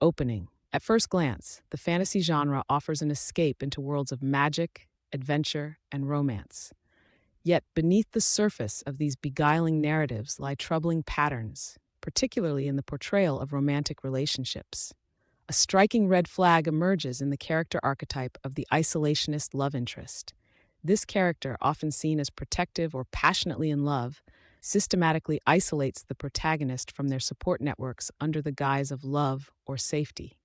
Opening. At first glance, the fantasy genre offers an escape into worlds of magic, adventure, and romance. Yet, beneath the surface of these beguiling narratives lie troubling patterns, particularly in the portrayal of romantic relationships. A striking red flag emerges in the character archetype of the isolationist love interest. This character, often seen as protective or passionately in love, systematically isolates the protagonist from their support networks under the guise of love or safety.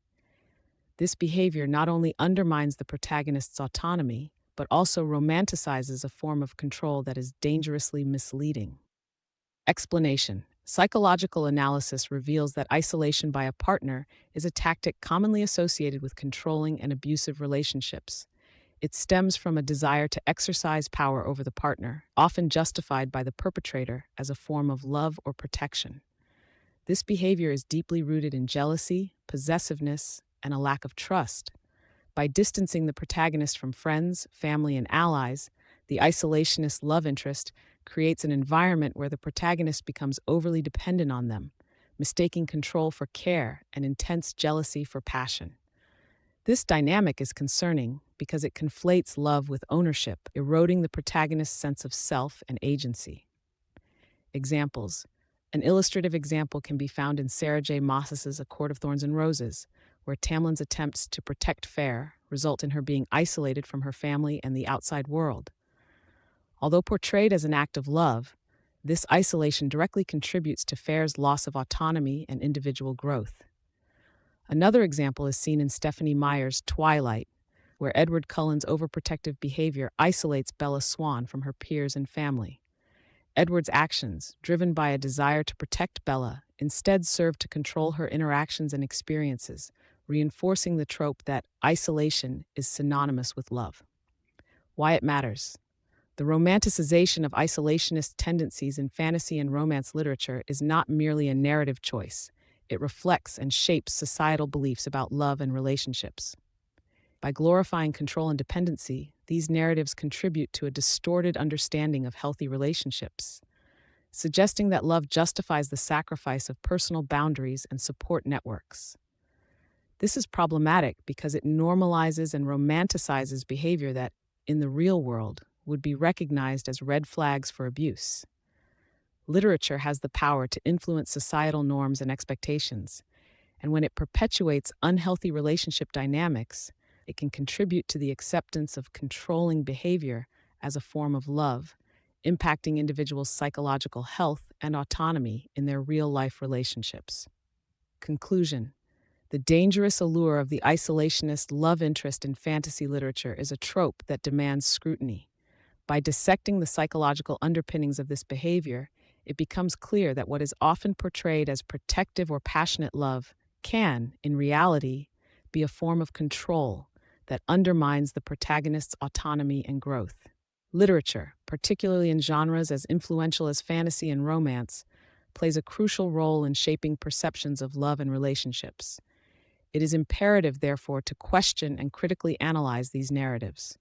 This behavior not only undermines the protagonist's autonomy, but also romanticizes a form of control that is dangerously misleading. Explanation. Psychological analysis reveals that isolation by a partner is a tactic commonly associated with controlling and abusive relationships. It stems from a desire to exercise power over the partner, often justified by the perpetrator as a form of love or protection. This behavior is deeply rooted in jealousy, possessiveness, and a lack of trust. By distancing the protagonist from friends, family, and allies, the isolationist love interest creates an environment where the protagonist becomes overly dependent on them, mistaking control for care and intense jealousy for passion. This dynamic is concerning because it conflates love with ownership, eroding the protagonist's sense of self and agency. Examples. An illustrative example can be found in Sarah J. Maas's A Court of Thorns and Roses, where Tamlin's attempts to protect Fair result in her being isolated from her family and the outside world. Although portrayed as an act of love, this isolation directly contributes to Fair's loss of autonomy and individual growth. Another example is seen in Stephanie Meyer's Twilight, where Edward Cullen's overprotective behavior isolates Bella Swan from her peers and family. Edward's actions, driven by a desire to protect Bella, instead serve to control her interactions and experiences, reinforcing the trope that isolation is synonymous with love. Why it matters. The romanticization of isolationist tendencies in fantasy and romance literature is not merely a narrative choice. It reflects and shapes societal beliefs about love and relationships. By glorifying control and dependency, these narratives contribute to a distorted understanding of healthy relationships, suggesting that love justifies the sacrifice of personal boundaries and support networks. This is problematic because it normalizes and romanticizes behavior that, in the real world, would be recognized as red flags for abuse. Literature has the power to influence societal norms and expectations, and when it perpetuates unhealthy relationship dynamics, it can contribute to the acceptance of controlling behavior as a form of love, impacting individuals' psychological health and autonomy in their real-life relationships. Conclusion. The dangerous allure of the isolationist love interest in fantasy literature is a trope that demands scrutiny. By dissecting the psychological underpinnings of this behavior, it becomes clear that what is often portrayed as protective or passionate love can, in reality, be a form of control that undermines the protagonist's autonomy and growth. Literature, particularly in genres as influential as fantasy and romance, plays a crucial role in shaping perceptions of love and relationships. It is imperative, therefore, to question and critically analyze these narratives.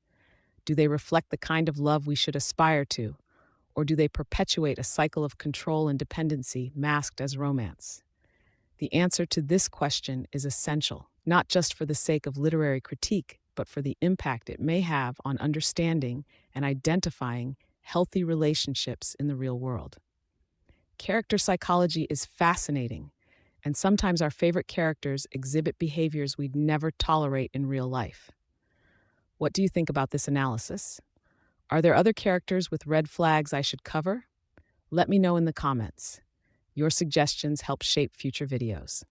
Do they reflect the kind of love we should aspire to, or do they perpetuate a cycle of control and dependency masked as romance? The answer to this question is essential, not just for the sake of literary critique, but for the impact it may have on understanding and identifying healthy relationships in the real world. Character psychology is fascinating, and sometimes our favorite characters exhibit behaviors we'd never tolerate in real life. What do you think about this analysis? Are there other characters with red flags I should cover? Let me know in the comments. Your suggestions help shape future videos.